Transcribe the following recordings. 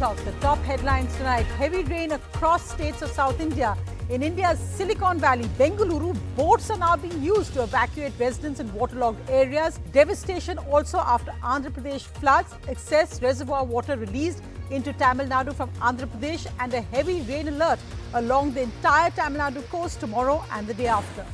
o'clock. The top headlines tonight. Heavy rain across states of South India. In India's Silicon Valley, Bengaluru, boats are now being used to evacuate residents in waterlogged areas. Devastation also after Andhra Pradesh floods. Excess reservoir water released into Tamil Nadu from Andhra Pradesh, and a heavy rain alert along the entire Tamil Nadu coast tomorrow and the day after.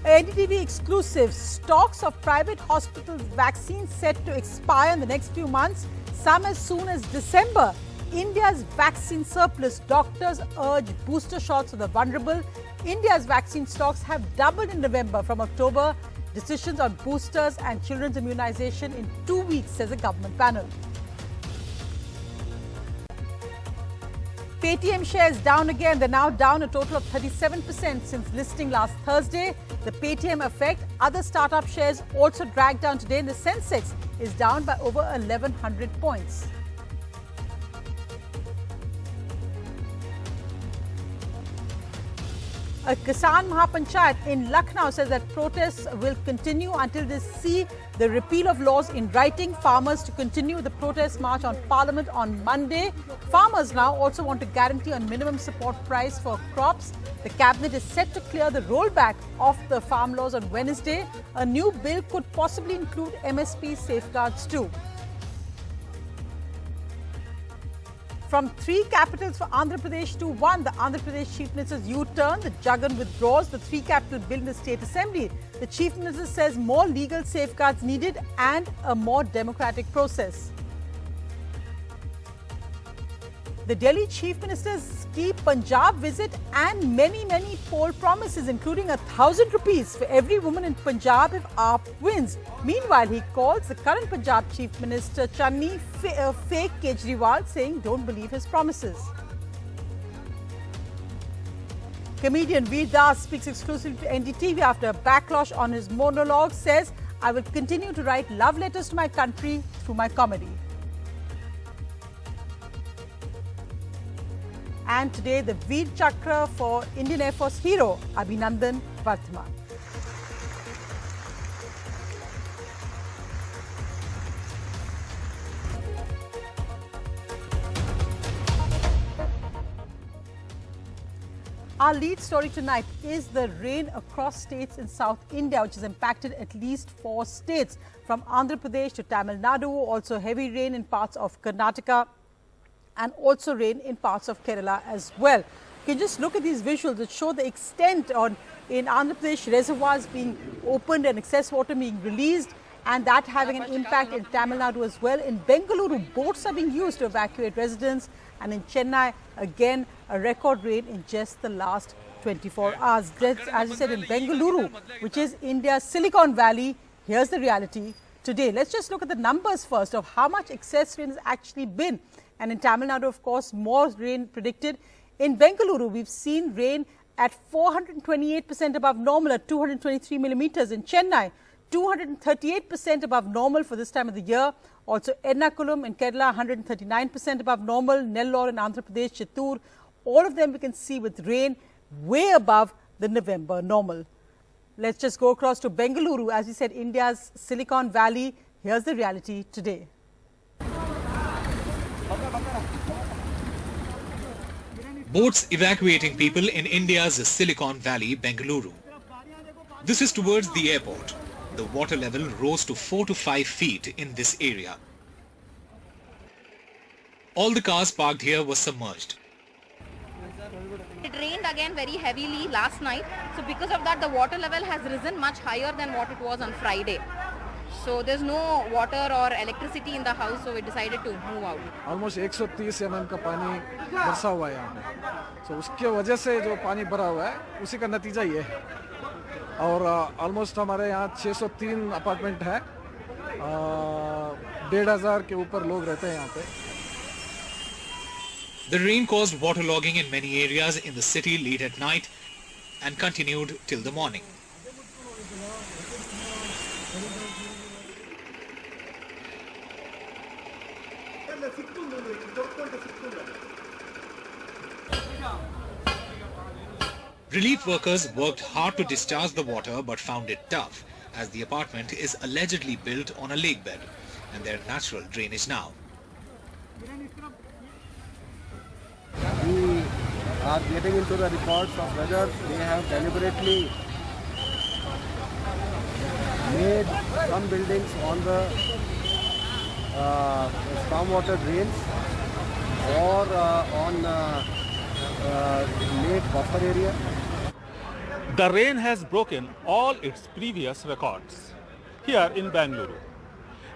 NDTV exclusive. Stocks of private hospitals vaccines set to expire in the next few months, some as soon as December. India's vaccine surplus. Doctors urge booster shots for the vulnerable. India's vaccine stocks have doubled in November from October. Decisions on boosters and children's immunization in 2 weeks, says a government panel. Paytm shares down again. They're now down a total of 37% since listing last Thursday. The Paytm effect. Other startup shares also dragged down today, and the Sensex is down by over 1,100 points. A Kisan Mahapanchayat in Lucknow says that protests will continue until they see the repeal of laws in writing. Farmers to continue the protest march on Parliament on Monday. Farmers now also want to guarantee on minimum support price for crops. The cabinet is set to clear the rollback of the farm laws on Wednesday. A new bill could possibly include MSP safeguards too. From 3 capitals for Andhra Pradesh to 1, the Andhra Pradesh Chief Minister's U-turn. The Jagan withdraws the 3-capital bill in the State Assembly. The Chief Minister says more legal safeguards needed and a more democratic process. The Delhi Chief Minister's key Punjab visit and many poll promises, including 1,000 rupees for every woman in Punjab if AAP wins. Meanwhile, he calls the current Punjab Chief Minister Channi fake Kejriwal, saying don't believe his promises. Comedian Veer Das speaks exclusively to NDTV after a backlash on his monologue. Says, I will continue to write love letters to my country through my comedy. And today, the Veer Chakra for Indian Air Force hero Abhinandan Vardhaman. Our lead story tonight is the rain across states in South India, which has impacted at least 4 states, from Andhra Pradesh to Tamil Nadu. Also heavy rain in parts of Karnataka, and also rain in parts of Kerala as well. You can just look at these visuals that show the extent in Andhra Pradesh reservoirs being opened and excess water being released, and that having an impact in Tamil Nadu as well. In Bengaluru, boats are being used to evacuate residents, and in Chennai, again, a record rain in just the last 24 hours. That's, as I said, in Bengaluru, which is India's Silicon Valley. Here's the reality today. Let's just look at the numbers first of how much excess rain has actually been. And in Tamil Nadu, of course, more rain predicted. In Bengaluru, we've seen rain at 428% above normal at 223 millimeters. In Chennai, 238% above normal for this time of the year. Also, Ernakulam in Kerala, 139% above normal. Nellore in Andhra Pradesh, Chittoor, all of them we can see with rain way above the November normal. Let's just go across to Bengaluru. As we said, India's Silicon Valley. Here's the reality today. Boats evacuating people in India's Silicon Valley, Bengaluru. This is towards the airport. The water level rose to 4 to 5 feet in this area. All the cars parked here were submerged. It rained again very heavily last night, so because of that the water level has risen much higher than what it was on Friday. So there's no water or electricity in the house, so we decided to move out. Almost 130 mm का पानी बरसा हुआ है यहाँ पे. So उसके वजह से जो पानी भरा हुआ है, उसी का नतीजा ये है. और almost हमारे यहाँ 603 अपार्टमेंट है. 1,500 के ऊपर लोग रहते हैं यहाँ पे. The rain caused waterlogging in many areas in the city late at night and continued till the morning. Relief workers worked hard to discharge the water but found it tough, as the apartment is allegedly built on a lake bed. and their natural drainage now. We are getting into the records of whether they have deliberately made some buildings on the stormwater drains or on lake buffer area. The rain has broken all its previous records here in Bengaluru.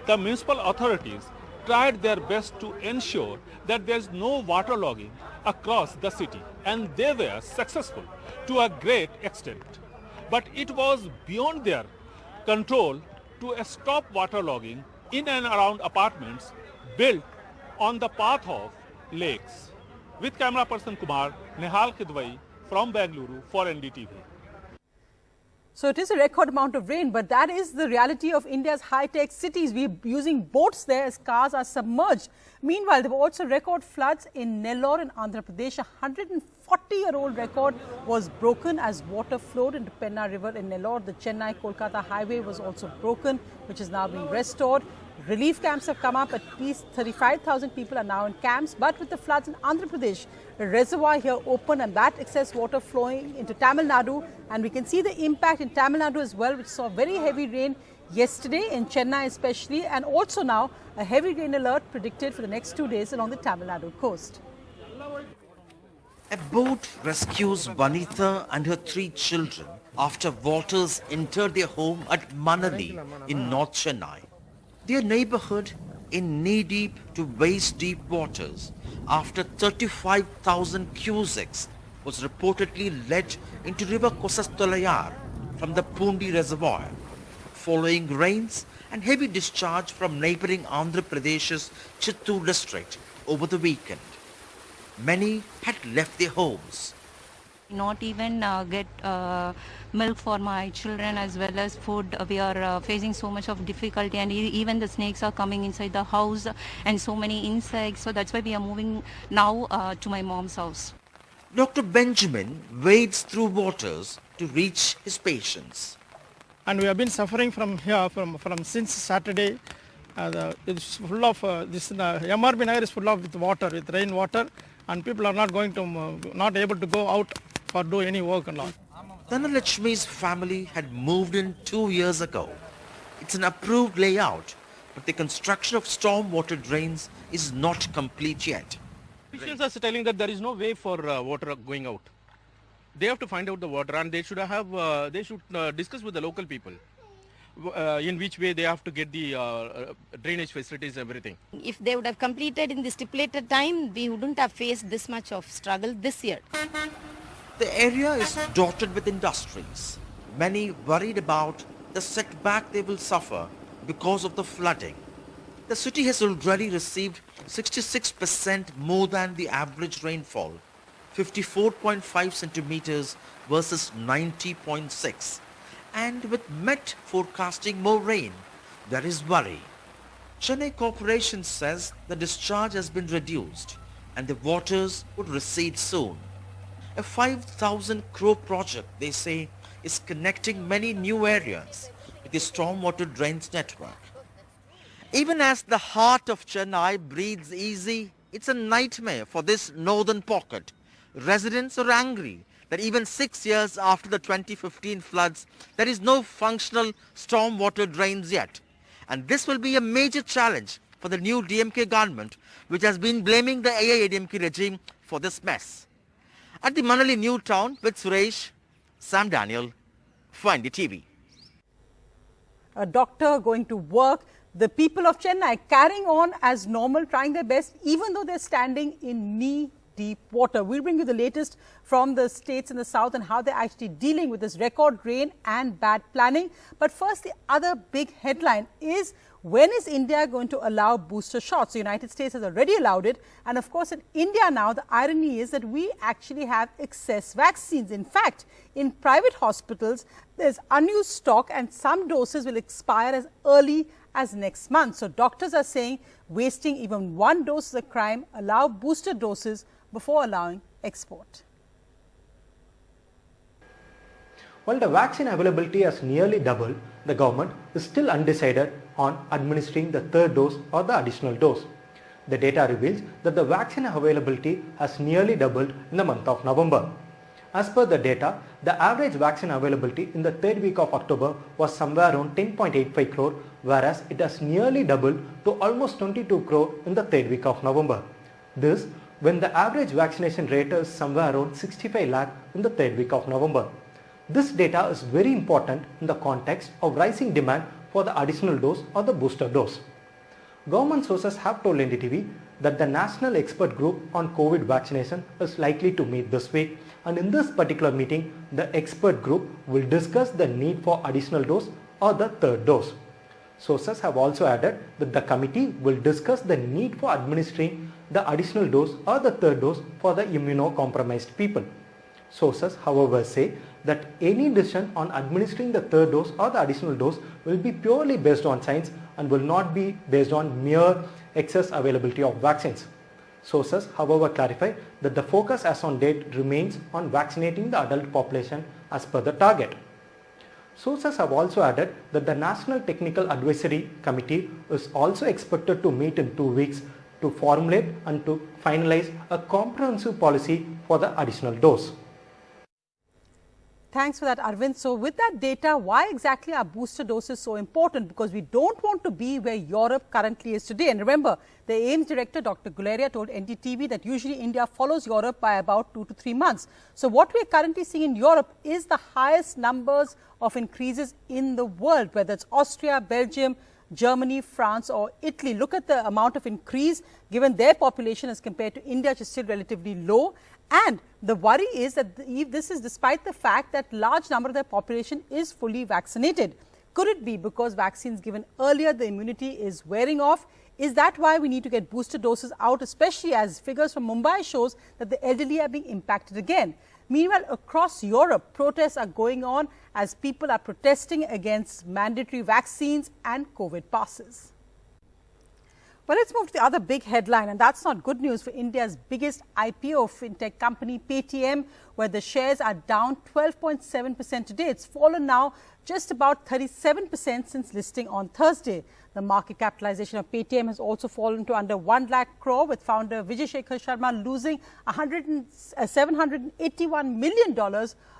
The municipal authorities tried their best to ensure that there is no waterlogging across the city, and they were successful to a great extent. But it was beyond their control to stop waterlogging in and around apartments built on the path of lakes. With camera person Kumar, Nehal Khidwai from Bengaluru for NDTV. So it is a record amount of rain, but that is the reality of India's high-tech cities. We're using boats there as cars are submerged. Meanwhile, there were also record floods in Nellore in Andhra Pradesh. A 140-year-old record was broken as water flowed into Penna River in Nellore. The Chennai-Kolkata highway was also broken, which is now being restored. Relief camps have come up. At least 35,000 people are now in camps. But with the floods in Andhra Pradesh, a reservoir here opened and that excess water flowing into Tamil Nadu. And we can see the impact in Tamil Nadu as well, which saw very heavy rain yesterday in Chennai especially. And also now a heavy rain alert predicted for the next 2 days along the Tamil Nadu coast. A boat rescues Vanitha and her 3 children after waters entered their home at Manali in North Chennai. Their neighborhood in knee-deep to waist-deep waters after 35,000 cusecs was reportedly led into river Kosastolayar from the Pundi reservoir, following rains and heavy discharge from neighboring Andhra Pradesh's Chittoor district over the weekend. Many had left their homes. Not even get milk for my children as well as food. We are facing so much of difficulty, and even the snakes are coming inside the house and so many insects. So that's why we are moving now to my mom's house. Dr. Benjamin wades through waters to reach his patients. And we have been suffering from here from since Saturday. It's full of MRB Nagar is full of with water, with rain water, and people are not able to go out or do any work and all. Dhanalakshmi's family had moved in 2 years ago. It's an approved layout, but the construction of stormwater drains is not complete yet. Officials are telling that there is no way for water going out. They have to find out the water, and they should discuss with the local people in which way they have to get the drainage facilities, everything. If they would have completed in the stipulated time, we wouldn't have faced this much of struggle this year. The area is dotted with industries. Many worried about the setback they will suffer because of the flooding. The city has already received 66% more than the average rainfall, 54.5 centimeters versus 90.6. And with Met forecasting more rain, there is worry. Chennai Corporation says the discharge has been reduced and the waters would recede soon. A 5,000 crore project, they say, is connecting many new areas with the stormwater drains network. Even as the heart of Chennai breathes easy, it's a nightmare for this northern pocket. Residents are angry that even 6 years after the 2015 floods, there is no functional stormwater drains yet. And this will be a major challenge for the new DMK government, which has been blaming the AIADMK regime for this mess. At the Manali New Town with Suresh, Sam Daniel, for NDTV. A doctor going to work, the people of Chennai carrying on as normal, trying their best, even though they're standing in knee-deep water. We'll bring you the latest from the states in the south and how they're actually dealing with this record rain and bad planning. But first, the other big headline is, when is India going to allow booster shots? The United States has already allowed it. And of course, in India now, the irony is that we actually have excess vaccines. In fact, in private hospitals, there's unused stock and some doses will expire as early as next month. So doctors are saying wasting even one dose is a crime. Allow booster doses before allowing export. While the vaccine availability has nearly doubled, the government is still undecided on administering the third dose or the additional dose. The data reveals that the vaccine availability has nearly doubled in the month of November. As per the data, the average vaccine availability in the third week of October was somewhere around 10.85 crore, whereas it has nearly doubled to almost 22 crore in the third week of November. This when the average vaccination rate is somewhere around 65 lakh in the third week of November. This data is very important in the context of rising demand for the additional dose or the booster dose. Government sources have told NDTV that the National Expert Group on COVID vaccination is likely to meet this week, and in this particular meeting, the expert group will discuss the need for additional dose or the third dose. Sources have also added that the committee will discuss the need for administering the additional dose or the third dose for the immunocompromised people. Sources, however, say that any decision on administering the third dose or the additional dose will be purely based on science and will not be based on mere excess availability of vaccines. Sources, however, clarify that the focus as on date remains on vaccinating the adult population as per the target. Sources have also added that the National Technical Advisory Committee is also expected to meet in 2 weeks to formulate and to finalize a comprehensive policy for the additional dose. Thanks for that, Arvind. So with that data, why exactly are booster doses so important? Because we don't want to be where Europe currently is today. And remember, the AIIMS director, Dr. Guleria, told NDTV that usually India follows Europe by about 2 to 3 months. So what we are currently seeing in Europe is the highest numbers of increases in the world, whether it's Austria, Belgium, Germany, France or Italy. Look at the amount of increase given their population as compared to India, which is still relatively low. And the worry is that this is despite the fact that large number of their population is fully vaccinated. Could it be because vaccines given earlier, the immunity is wearing off? Is that why we need to get booster doses out, especially as figures from Mumbai shows that the elderly are being impacted again? Meanwhile, across Europe, protests are going on as people are protesting against mandatory vaccines and COVID passes. Well, let's move to the other big headline, and that's not good news for India's biggest IPO fintech company, Paytm, where the shares are down 12.7% today. It's fallen now just about 37% since listing on Thursday. The market capitalization of Paytm has also fallen to under 1 lakh crore, with founder Vijay Shekhar Sharma losing $781 million,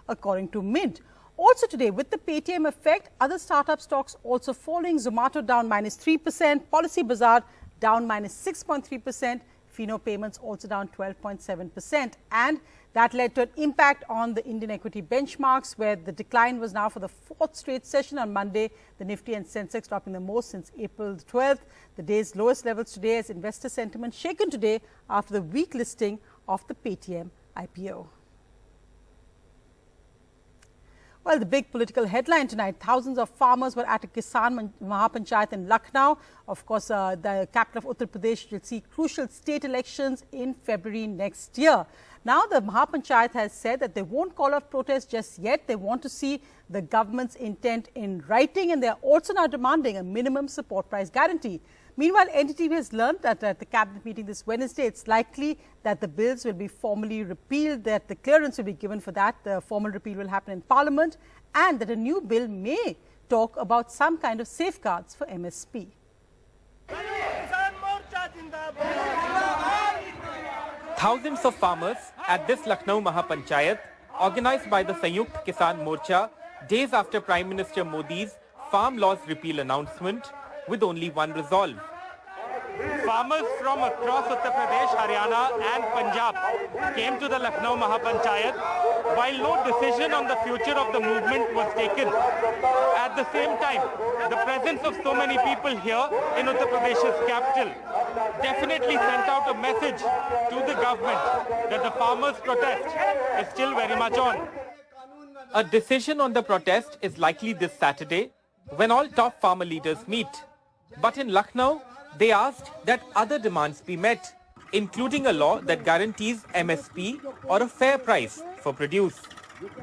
according to Mint. Also today, with the Paytm effect, other startup stocks also falling. Zomato down -3%, Policy Bazaar down -6.3%, Fino Payments also down 12.7%. And that led to an impact on the Indian equity benchmarks, where the decline was now for the 4th straight session on Monday. The Nifty and Sensex dropping the most since April 12th. The day's lowest levels today as investor sentiment shaken today after the weak listing of the Paytm IPO. Well, the big political headline tonight, thousands of farmers were at a Kisan Mahapanchayat in Lucknow. Of course, the capital of Uttar Pradesh will see crucial state elections in February next year. Now, the Mahapanchayat has said that they won't call off protests just yet. They want to see the government's intent in writing, and they are also now demanding a minimum support price guarantee. Meanwhile, NDTV has learned that at the cabinet meeting this Wednesday, it's likely that the bills will be formally repealed, that the clearance will be given for that. The formal repeal will happen in Parliament, and that a new bill may talk about some kind of safeguards for MSP. Thousands of farmers at this Lucknow Mahapanchayat, organized by the Sanyukt Kisan Morcha, days after Prime Minister Modi's farm laws repeal announcement, with only one resolve. Farmers from across Uttar Pradesh, Haryana and Punjab came to the Lucknow Mahapanchayat while no decision on the future of the movement was taken. At the same time, the presence of so many people here in Uttar Pradesh's capital definitely sent out a message to the government that the farmers' protest is still very much on. A decision on the protest is likely this Saturday when all top farmer leaders meet. But in Lucknow, they asked that other demands be met, including a law that guarantees MSP or a fair price for produce.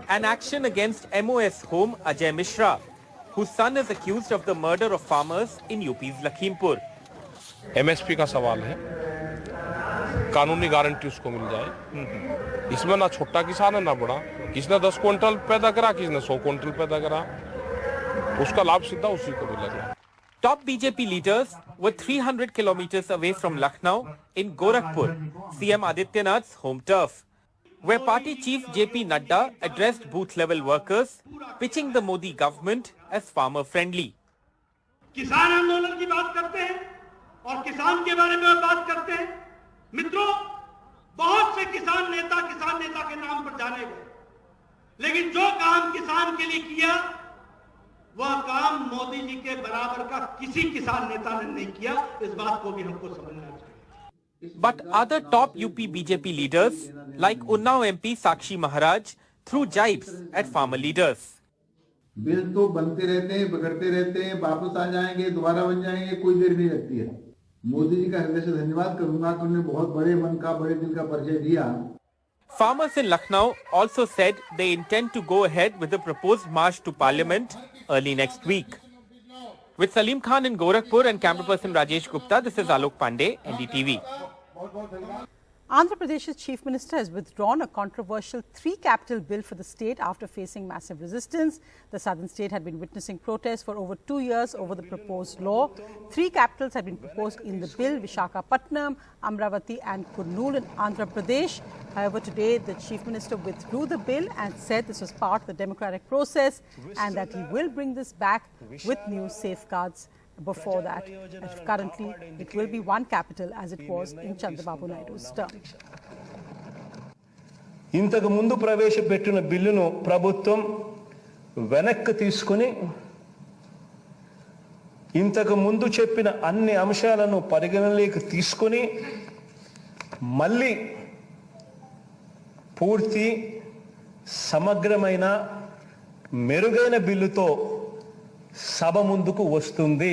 An action against MOS home Ajay Mishra, whose son is accused of the murder of farmers in UP's Lakhimpur. MSP का सवाल है, कानूनी guarantee उसको मिल जाए। इसमें ना छोटा किसान है ना बड़ा, किसने 10 क्विंटल पैदा करा, किसने 100 क्विंटल पैदा करा, उसका लाभ सीधा उसी को मिलेगा। Top BJP leaders were 300 kilometers away from Lucknow in Gorakhpur, CM Adityanath's home turf, where party chief JP Nadda addressed booth-level workers, pitching the Modi government as farmer-friendly. किसान आंदोलन की बात करते हैं और किसान के बारे में बात करते हैं। मित्रों, बहुत से किसान नेता के नाम पर जाने गए, लेकिन जो काम किसान के लिए किया वह काम मोदी जी के बराबर का किसी किसान नेता ने नहीं किया। इस बात को भी हमको समझना चाहिए। But other top UP BJP leaders like Unnao MP Sakshi Maharaj threw jibes at farmer leaders. Bill तो बनते रहते हैं, बिगड़ते रहते हैं, वापस आ जाएंगे, दोबारा बन जाएंगे, कोई देर नहीं लगती है। मोदी जी का हृदय से धन्यवाद करूंगा कि उन्होंने बहुत बड़े मन का, बड़े दिल का परिचय दिया। Farmers in Lucknow also said they intend to go ahead with the proposed march to Parliament early next week. With Salim Khan in Gorakhpur and camera person Rajesh Gupta, this is Alok Pandey, NDTV. Andhra Pradesh's Chief Minister has withdrawn a controversial 3-capital bill for the state after facing massive resistance. The southern state had been witnessing protests for over 2 years over the proposed law. 3 capitals had been proposed in the bill: Visakhapatnam, Amravati and Kurnool in Andhra Pradesh. However, today the Chief Minister withdrew the bill and said this was part of the democratic process and that he will bring this back with new safeguards. Before that, currently it will be 1 capital as it was in Chandrababu Naidu's term. ఇంతకు ముందు ప్రవేశపెట్టిన బిల్లును ప్రభుత్వం వెనక్కి తీసుకొని ఇంతకు ముందు చెప్పిన అన్ని అంశాలను పరిగణనలోకి తీసుకొని మళ్ళీ పూర్తి సమగ్రమైన మెరుగైన బిల్లుతో సభ ముందుకు వస్తుంది.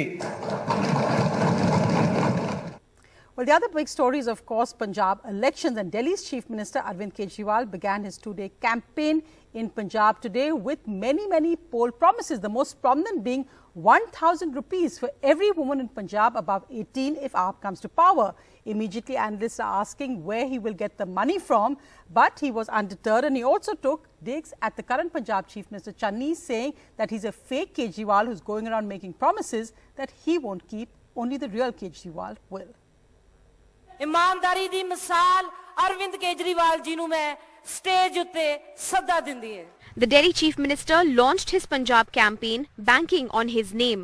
Well, the other big story is, of course, Punjab elections, and Delhi's Chief Minister Arvind Kejriwal began his 2-day campaign in Punjab today with many poll promises, the most prominent being 1,000 rupees for every woman in Punjab above 18 if AAP comes to power. Immediately, analysts are asking where he will get the money from, but he was undeterred and he also took digs at the current Punjab Chief Minister Channi, saying that he's a fake Kejriwal who's going around making promises that he won't keep, only the real Kejriwal will. ईमानदारी दी मिसाल अरविंद केजरीवाल जी नु मैं stage उत्ते सदा दिंदी है। The Delhi Chief Minister launched his Punjab campaign banking on his name.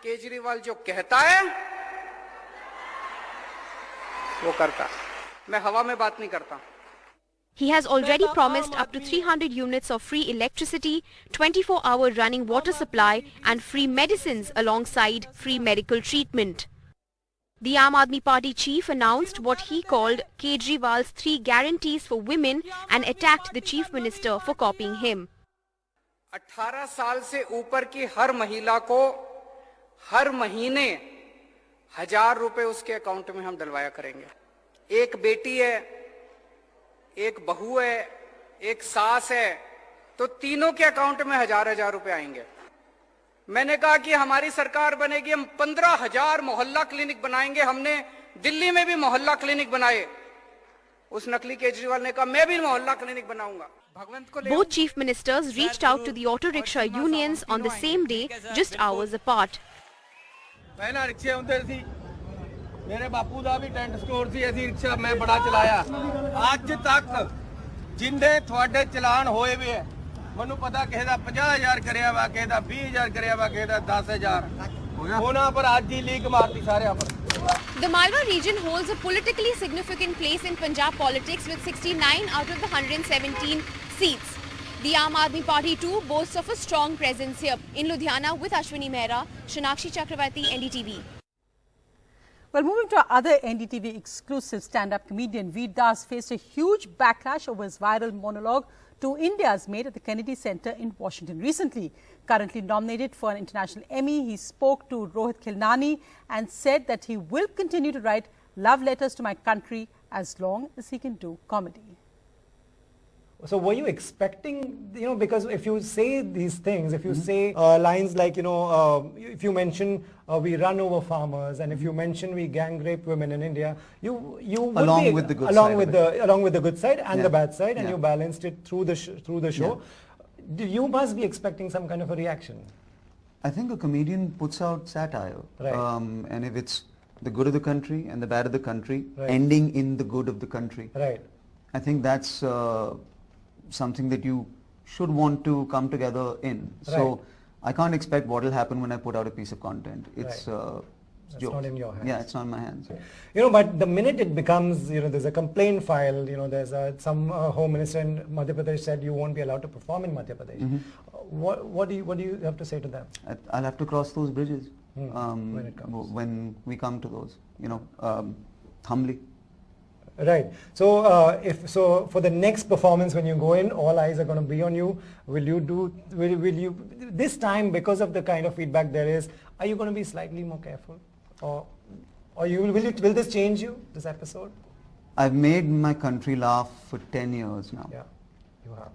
Kejriwal जो कहता है वो करता, मैं हवा में बात नहीं करता। He has already promised up to 300 units of free electricity, 24-hour running water supply and free medicines alongside free medical treatment. The Aam Aadmi Party chief announced what he called Kejriwal's 3 guarantees for women and attacked the chief minister for copying him. 18 साल से ऊपर की हर महिला को हर महीने 1000 रुपए उसके account में हम डलवाया करेंगे। एक बेटी है, एक बहू है, एक सास है, तो तीनों के अकाउंट में 1000 रुपए आएंगे। मैंने कहा कि हमारी सरकार बनेगी, हम 15,000 मोहल्ला क्लिनिक बनाएंगे। हमने दिल्ली में भी मोहल्ला क्लिनिक बनाए। उस नकली केजरीवाल ने कहा मैं भी मोहल्ला क्लिनिक बनाऊंगा। Both chief ministers reached out to the auto rickshaw unions on the same day, just hours apart. पहला रिक्शे ਹੁੰਦੇ ਸੀ, मेरे बापू ਦਾ ਵੀ ਟੈਂਟ ਸਟੋਰ ਸੀ, ਅਸੀਂ ਰਿਕਸ਼ਾ ਮੈਂ ਬੜਾ ਚਲਾਇਆ। ਅੱਜ ਤੱਕ ਜਿੰਨੇ ਤੁਹਾਡੇ ਚਲਾਨ ਹੋਏ ਵੇ ਹੈ, ਮੈਨੂੰ ਪਤਾ ਕਿਸੇ ਦਾ 50,000 ਕਰਿਆ ਵਾ, ਕਿਸੇ ਦਾ 20,000 ਕਰਿਆ ਵਾ, ਕਿਸੇ ਦਾ 10,000 ਉਹਨਾਂ ਪਰ ਅੱਜ ਹੀ ਲੀਕ ਮਾਰਤੀ ਸਾਰਿਆਂ ਪਰ। The Malwa region holds a politically significant place in Punjab politics with 69 out of the 117 seats. The Aam Aadmi Party too boasts of a strong presence here. In Ludhiana with Ashwini Mehra, Shanakshi Chakravarti, NDTV. Well, moving to our other NDTV exclusive stand-up comedian, Veer Das faced a huge backlash over his viral monologue to India's made at the Kennedy Center in Washington recently. Currently nominated for an international Emmy, he spoke to Rohit Khilnani and said that he will continue to write love letters to my country as long as he can do comedy. So were you expecting, because if you say these things, if you say lines like, if you mention we run over farmers, and if you mention we gang rape women in India, you would along with the good side and the bad side, and Yeah. you balanced it through the show. You must be expecting some kind of a reaction. I think a comedian puts out satire, Right. And if it's the good of the country and the bad of the country, Right. ending in the good of the country, Right. I think that's something that you should want to come together in. Right. So I can't expect what will happen when I put out a piece of content. It's That's jokes. not in your hands. Yeah, it's not in my hands. But the minute it becomes, there's a complaint file, there's some home minister in Madhya Pradesh said you won't be allowed to perform in Madhya Pradesh. Mhm. What do you have to say to them? I'll have to cross those bridges when it comes. when we come to those, humbly. Right. So, for the next performance, when you go in, all eyes are going to be on you. Will you this time, because of the kind of feedback there is, are you going to be slightly more careful, or will this change you, this episode? I've made my country laugh for 10 years now. Yeah, you have.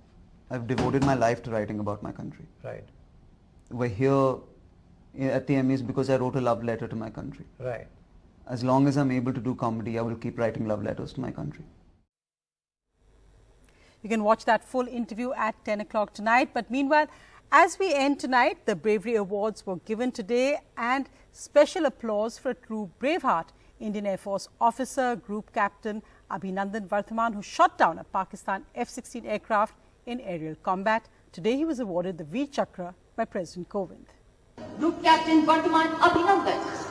I've devoted my life to writing about my country. Right. We're here at the Emmys because I wrote a love letter to my country. Right. As long as I'm able to do comedy, I will keep writing love letters to my country. You can watch that full interview at 10 o'clock tonight. But meanwhile, as we end tonight, the Bravery Awards were given today, and special applause for a true braveheart, Indian Air Force officer, Group Captain Abhinandan Vardhaman, who shot down a Pakistan F-16 aircraft in aerial combat. Today he was awarded the Veer Chakra by President Kovind. Group Captain Vardhaman Abhinandan.